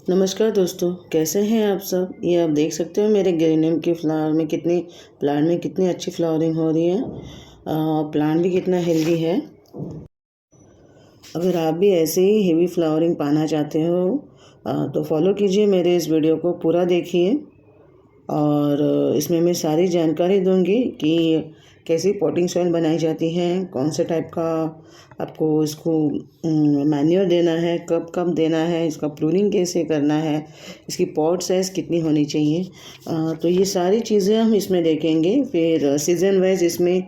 नमस्कार दोस्तों, कैसे हैं आप सब। ये आप देख सकते हो मेरे गेरेनियम के फ्लावर में प्लांट में कितनी अच्छी फ्लावरिंग हो रही है। प्लांट भी कितना हेल्दी है। अगर आप भी ऐसे ही हेवी फ्लावरिंग पाना चाहते हो तो फॉलो कीजिए मेरे इस वीडियो को, पूरा देखिए। और इसमें मैं सारी जानकारी दूंगी कि कैसी पॉटिंग सॉइल बनाई जाती है, कौन से टाइप का आपको इसको मैन्योर देना है, कब कब देना है, इसका प्रूनिंग कैसे करना है, इसकी पॉट साइज़ कितनी होनी चाहिए। तो ये सारी चीज़ें हम इसमें देखेंगे। फिर सीज़न वाइज इसमें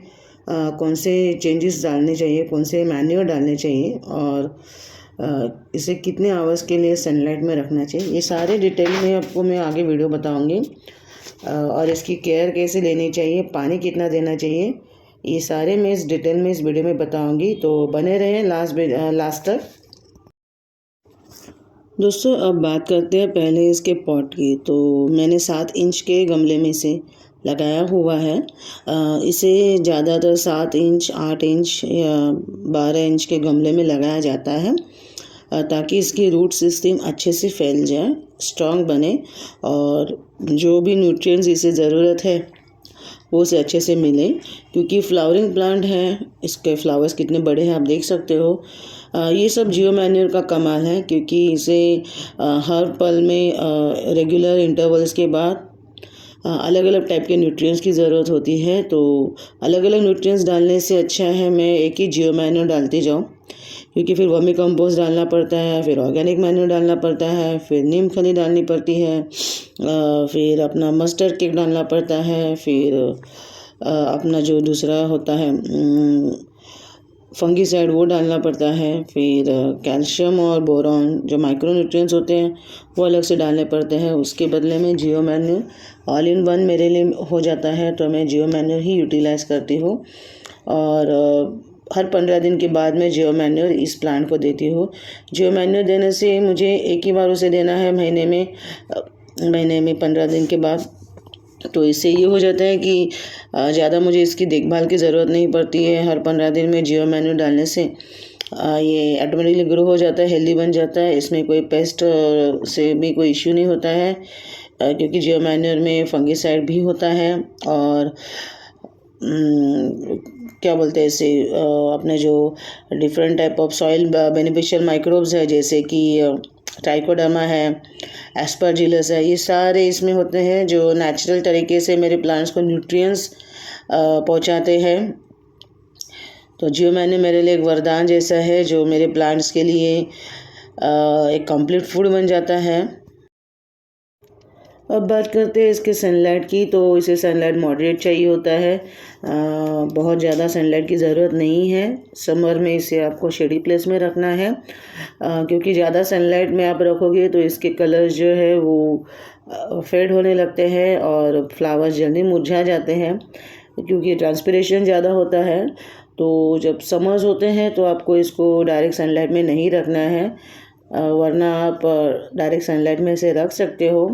कौन से चेंजेस डालने चाहिए, कौन से मैन्योर डालने चाहिए, और इसे कितने आवर्स के लिए सनलाइट में रखना चाहिए, ये सारे डिटेल में आपको मैं आगे वीडियो बताऊंगी। और इसकी केयर कैसे लेनी चाहिए, पानी कितना देना चाहिए, ये सारे मैं इस डिटेल में इस वीडियो में बताऊंगी। तो बने रहें लास्ट तक। दोस्तों अब बात करते हैं पहले इसके पॉट की। तो मैंने 7 इंच के गमले में से लगाया हुआ है। इसे ज़्यादातर 7 इंच, 8 इंच या 12 इंच के गमले में लगाया जाता है ताकि इसकी रूट सिस्टम अच्छे से फैल जाए, स्ट्रॉन्ग बने, और जो भी न्यूट्रिएंट्स इसे ज़रूरत है वो उसे अच्छे से मिले। क्योंकि फ्लावरिंग प्लांट है, इसके फ्लावर्स कितने बड़े हैं आप देख सकते हो। ये सब जियो मैन्योर का कमाल है, क्योंकि इसे हर पल में रेगुलर इंटरवल्स के बाद अलग अलग टाइप के न्यूट्रिएंट्स की ज़रूरत होती है। तो अलग अलग न्यूट्रिएंट्स डालने से अच्छा है मैं एक ही जियो मैन्योर डालती जाऊँ, क्योंकि फिर वर्मी कंपोस्ट डालना पड़ता है, फिर ऑर्गेनिक मैन्योर डालना पड़ता है, फिर नीम खली डालनी पड़ती है, फिर अपना मस्टर्ड केक डालना पड़ता है, फिर अपना जो दूसरा होता है फंगीसाइड वो डालना पड़ता है, फिर कैल्शियम और बोरॉन जो माइक्रो न्यूट्रिएंट्स होते हैं वो अलग से डालने पड़ते हैं। उसके बदले में जियो मैन्योर ऑल इन वन मेरे लिए हो जाता है, तो मैं जियो मैन्योर ही यूटिलाइज़ करती हूँ। और हर 15 दिन के बाद मैं जियो मैन्योर इस प्लांट को देती हूँ। जियो मैन्योर देने से मुझे एक ही बार उसे देना है महीने में 15 दिन के बाद। तो इससे ये हो जाता है कि ज़्यादा मुझे इसकी देखभाल की ज़रूरत नहीं पड़ती है। हर 15 दिन में जियो मैन्योर डालने से ये ऑटोमेटिकली ग्रो हो जाता है, हेल्दी बन जाता है। इसमें कोई पेस्ट से भी कोई इश्यू नहीं होता है, क्योंकि जियो मैन्योर में फंगीसाइड भी होता है। और क्या बोलते हैं इसे, अपने जो different type of soil beneficial microbes है, जैसे कि ट्राइकोडर्मा है, एस्परजिलस है, ये सारे इसमें होते हैं जो नेचुरल तरीके से मेरे प्लांट्स को न्यूट्रिएंट्स पहुंचाते हैं। तो जियो मैन्योर मेरे लिए एक वरदान जैसा है, जो मेरे प्लांट्स के लिए एक कंप्लीट फूड बन जाता है। अब बात करते हैं इसके सनलाइट की। तो इसे सनलाइट मॉडरेट चाहिए होता है, बहुत ज़्यादा सनलाइट की ज़रूरत नहीं है। समर में इसे आपको शेडी प्लेस में रखना है, क्योंकि ज़्यादा सनलाइट में आप रखोगे तो इसके कलर्स जो है वो फेड होने लगते हैं और फ्लावर्स जल्दी मुरझा जाते हैं, क्योंकि ट्रांसपिरेशन ज़्यादा होता है। तो जब समर्स होते हैं तो आपको इसको डायरेक्ट सनलाइट में नहीं रखना है, वरना आप डायरेक्ट सनलाइट में इसे रख सकते हो।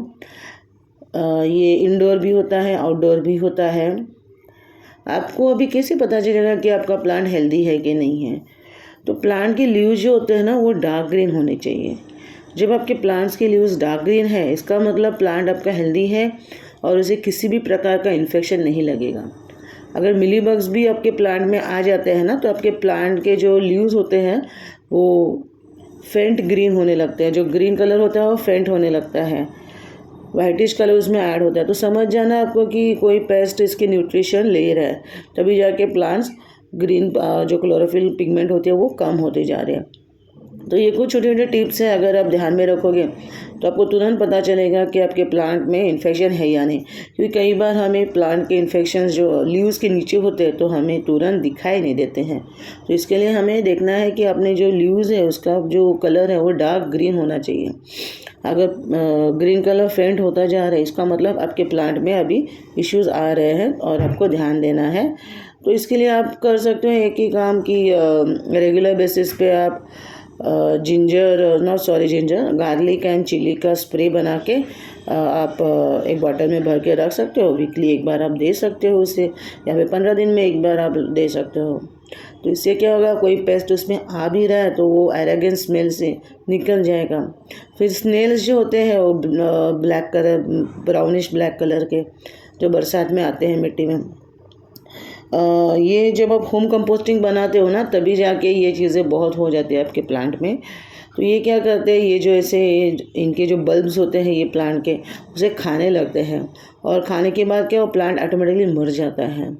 ये इंडोर भी होता है, आउटडोर भी होता है। आपको अभी कैसे पता चलेगा कि आपका प्लांट हेल्दी है कि नहीं है? तो प्लांट के लीव्स जो होते हैं ना, वो डार्क ग्रीन होने चाहिए। जब आपके प्लांट्स के लीव्स डार्क ग्रीन है, इसका मतलब प्लांट आपका हेल्दी है और उसे किसी भी प्रकार का इन्फेक्शन नहीं लगेगा। अगर मिलीबग्स भी आपके प्लांट में आ जाते हैं ना, तो आपके प्लांट के जो लीव्स होते हैं वो फेंट ग्रीन होने लगते हैं। जो ग्रीन कलर होता है वो फेंट होने लगता है, वाइटिश कलर उसमें ऐड होता है। तो समझ जाना आपको कि कोई पेस्ट इसके न्यूट्रिशन ले रहा है, तभी जाके प्लांट्स ग्रीन जो क्लोरोफिल पिगमेंट होती है वो कम होते जा रहे हैं। तो ये कुछ छोटे छोटे टिप्स हैं, अगर आप ध्यान में रखोगे तो आपको तुरंत पता चलेगा कि आपके प्लांट में इन्फेक्शन है या नहीं। क्योंकि कई बार हमें प्लांट के इन्फेक्शन जो लीव्स के नीचे होते हैं तो हमें तुरंत दिखाई नहीं देते हैं। तो इसके लिए हमें देखना है कि अपने जो लीव्स है उसका जो कलर है वो डार्क ग्रीन होना चाहिए। अगर ग्रीन कलर फेंट होता जा रहा है, इसका मतलब आपके प्लांट में अभी इश्यूज़ आ रहे हैं और आपको ध्यान देना है। तो इसके लिए आप कर सकते हैं एक ही काम कि रेगुलर बेसिस पे आप गार्लिक एंड चिली का स्प्रे बना के आप एक बॉटल में भर के रख सकते हो। वीकली एक बार आप दे सकते हो उसे, या फिर 15 दिन में एक बार आप दे सकते हो। तो इससे क्या होगा, कोई पेस्ट उसमें आ भी रहा है तो वो एरोगेंट स्मेल से निकल जाएगा। फिर स्नेल्स जो होते हैं वो black colour, brownish black colour के, जो बरसात में आते हैं मिट्टी में, ये जब आप होम कंपोस्टिंग बनाते हो ना, तभी जाके ये चीज़ें बहुत हो जाती है आपके प्लांट में। तो ये क्या करते हैं, ये जो ऐसे इनके जो बल्ब्स होते हैं ये प्लांट के, उसे खाने लगते हैं, और खाने के बाद क्या, वो प्लांट ऑटोमेटिकली मर जाता है।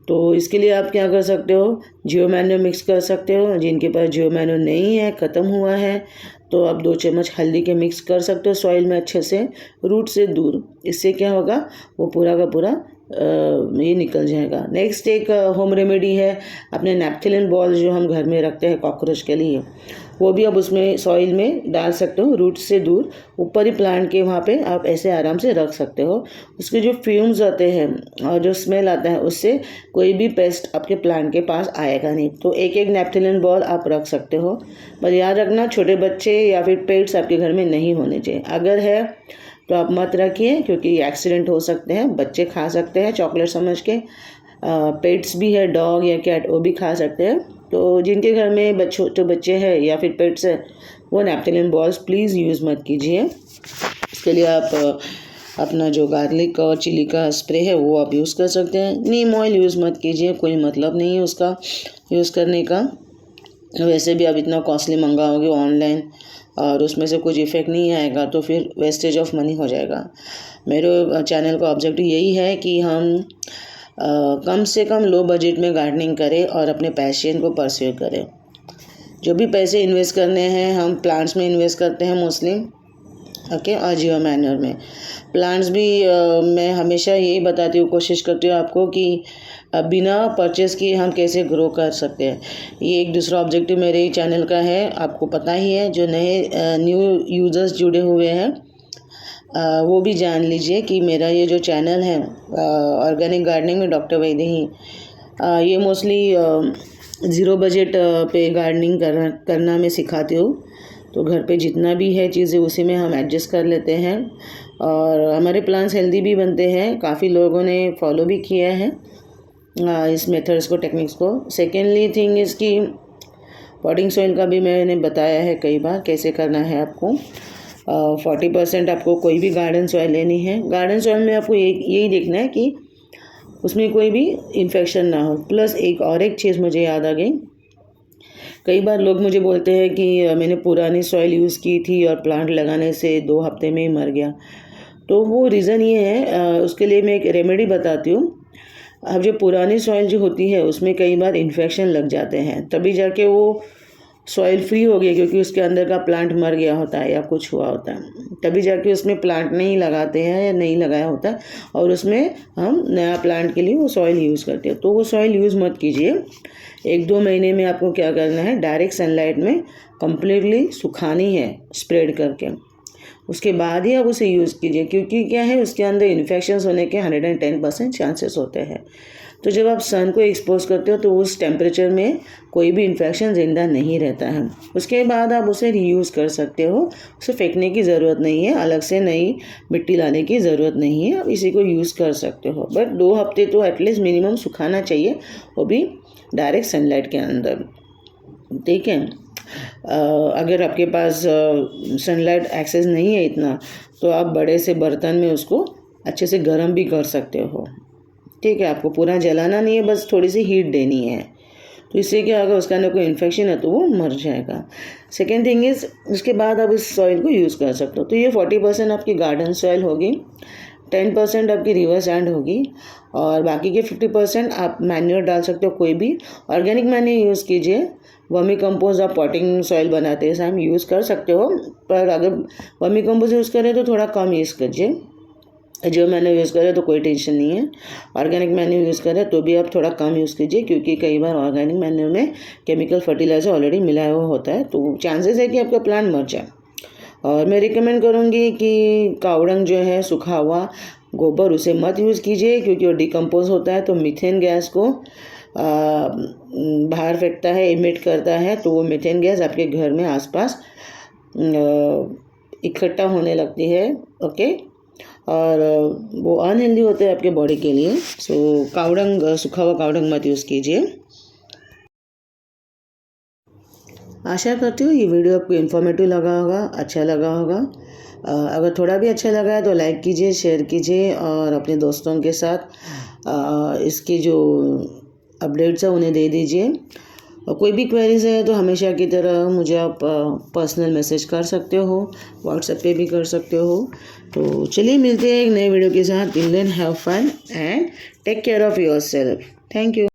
तो इसके लिए आप क्या कर सकते हो, जियो मैन्योर मिक्स कर सकते हो। जिनके पास जियो मैन्योर नहीं है, ख़त्म हुआ है, तो आप 2 चम्मच हल्दी के मिक्स कर सकते हो सॉइल में अच्छे से, रूट से दूर। इससे क्या होगा, वो पूरा का पूरा ये निकल जाएगा। नेक्स्ट एक होम रेमेडी है, अपने नैप्थेलिन बॉल जो हम घर में रखते हैं कॉकरोच के लिए, वो भी आप उसमें सॉइल में डाल सकते हो, रूट से दूर, ऊपर ही प्लांट के वहाँ पे आप ऐसे आराम से रख सकते हो। उसके जो फ्यूम्स आते हैं और जो स्मेल आता है, उससे कोई भी पेस्ट आपके प्लांट के पास आएगा नहीं। तो एक एक नैप्थेलिन बॉल आप रख सकते हो, पर याद रखना छोटे बच्चे या फिर पेट्स आपके घर में नहीं होने चाहिए। अगर है तो आप मत रखिए, क्योंकि एक्सीडेंट हो सकते हैं, बच्चे खा सकते हैं चॉकलेट समझ के। पेट्स भी है, डॉग या कैट, वो भी खा सकते हैं। तो जिनके घर में छोटे बच्चे हैं या फिर पेट्स हैं, वो नैप्थेलिन बॉल्स प्लीज़ यूज़ मत कीजिए। इसके लिए आप अपना जो गार्लिक और चिली का स्प्रे है वो आप यूज़ कर सकते हैं। नीम ऑयल यूज़ मत कीजिए, कोई मतलब नहीं है उसका यूज़ करने का। वैसे भी आप इतना कॉस्टली मंगाओगे ऑनलाइन और उसमें से कुछ इफ़ेक्ट नहीं आएगा, तो फिर वेस्टेज ऑफ मनी हो जाएगा। मेरे चैनल का ऑब्जेक्टिव यही है कि हम कम से कम लो बजट में गार्डनिंग करें और अपने पैशन को परस्यू करें। जो भी पैसे इन्वेस्ट करने हैं हम प्लांट्स में इन्वेस्ट करते हैं मोस्टली, ओके, और जियो मैन्योर में। प्लांट्स भी मैं हमेशा यही बताती हूँ, कोशिश करती हूँ आपको कि बिना परचेस किए हम कैसे ग्रो कर सकते हैं। ये एक दूसरा ऑब्जेक्टिव मेरे ही चैनल का है, आपको पता ही है। जो नए न्यू यूज़र्स जुड़े हुए हैं वो भी जान लीजिए कि मेरा ये जो चैनल है ऑर्गेनिक गार्डनिंग में डॉक्टर वैदेही, ये मोस्टली ज़ीरो बजट पे गार्डनिंग करना मैं सिखाती हूँ। तो घर पे जितना भी है चीज़ें उसी में हम एडजस्ट कर लेते हैं, और हमारे प्लांट्स हेल्दी भी बनते हैं। काफ़ी लोगों ने फॉलो भी किया है इस मेथड्स को, टेक्निक्स को। सेकेंडली थिंग इज़ कि पॉटिंग सॉइल का भी मैंने बताया है कई बार कैसे करना है आपको। 40% आपको कोई भी गार्डन सॉइल लेनी है। गार्डन सॉइल में आपको यही देखना है कि उसमें कोई भी इन्फेक्शन ना हो। प्लस एक चीज़ मुझे याद आ गई, कई बार लोग मुझे बोलते हैं कि मैंने पुरानी सॉइल यूज़ की थी और प्लांट लगाने से 2 हफ्ते में ही मर गया। तो वो रीज़न ये है, उसके लिए मैं एक रेमेडी बताती हूँ। अब जो पुरानी सॉइल जो होती है उसमें कई बार इन्फेक्शन लग जाते हैं, तभी जाके वो सॉइल फ्री हो गई, क्योंकि उसके अंदर का प्लांट मर गया होता है या कुछ हुआ होता है, तभी जाके उसमें प्लांट नहीं लगाते हैं या नहीं लगाया होता है, और उसमें हम नया प्लांट के लिए वो सॉइल यूज़ करते हैं। तो वो सॉइल यूज़ मत कीजिए। 1-2 महीने में आपको क्या करना है, डायरेक्ट सनलाइट में कम्प्लीटली सुखानी है स्प्रेड करके, उसके बाद ही आप उसे यूज़ कीजिए। क्योंकि क्या है, उसके अंदर इन्फेक्शंस होने के 110% चांसेस होते हैं। तो जब आप सन को एक्सपोज करते हो तो उस टेम्परेचर में कोई भी इन्फेक्शन ज़िंदा नहीं रहता है। उसके बाद आप उसे रीयूज़ कर सकते हो, उसे फेंकने की ज़रूरत नहीं है, अलग से नई मिट्टी लाने की ज़रूरत नहीं है, आप इसी को यूज़ कर सकते हो। बट 2 हफ्ते तो एटलीस्ट मिनिमम सुखाना चाहिए, वो भी डायरेक्ट सनलाइट के अंदर, ठीक है। अगर आपके पास सनलाइट एक्सेस नहीं है इतना, तो आप बड़े से बर्तन में उसको अच्छे से गर्म भी कर सकते हो, ठीक है। आपको पूरा जलाना नहीं है, बस थोड़ी सी हीट देनी है। तो इससे क्या होगा, उसके अंदर कोई इन्फेक्शन है तो वो मर जाएगा। सेकेंड थिंग इज़, उसके बाद आप इस सॉइल को यूज़ कर सकते हो। तो ये 40% आपकी गार्डन सॉइल होगी, 10% आपकी रिवर सैंड होगी, और बाकी के 50% आप मैन्योर डाल सकते हो। कोई भी ऑर्गेनिक मैन्योर यूज़ कीजिए। वर्मी कंपोस्ट आप पॉटिंग सॉइल बनाते हैं हम यूज़ कर सकते हो, पर अगर वर्मी कंपोस्ट यूज़ करें तो थोड़ा कम यूज़ कीजिए। जो मैंने यूज़ करे तो कोई टेंशन नहीं है। ऑर्गेनिक मैन्योर यूज़ करें तो भी आप थोड़ा कम यूज़ कीजिए, क्योंकि कई बार ऑर्गेनिक मैन्योर में केमिकल फर्टिलाइज़र ऑलरेडी मिलाया हुआ होता है, तो चांसेस है कि आपका प्लांट मर जाए। और मैं रिकमेंड करूँगी कि कावड़ंग जो है, सूखा हुआ गोबर, उसे मत यूज़ कीजिए, क्योंकि वो डिकम्पोज होता है तो मीथेन गैस को बाहर फेंकता है, इमिट करता है, तो वो मीथेन गैस आपके घर में आसपास इकट्ठा होने लगती है। ओके, और वो अनहेल्दी होते हैं आपके बॉडी के लिए। सो कावडंग, सूखा हुआ कावडंग मत यूज़ कीजिए। आशा करती हूँ ये वीडियो आपको इन्फॉर्मेटिव लगा होगा, अच्छा लगा होगा। अगर थोड़ा भी अच्छा लगा है तो लाइक कीजिए, शेयर कीजिए और अपने दोस्तों के साथ इसकी जो अपडेट्स है उन्हें दे दीजिए। और कोई भी क्वेरीज है तो हमेशा की तरह मुझे आप पर्सनल मैसेज कर सकते हो, व्हाट्सएप पे भी कर सकते हो। तो चलिए मिलते हैं एक नए वीडियो के साथ। Till then have fun and take care of yourself. Thank you.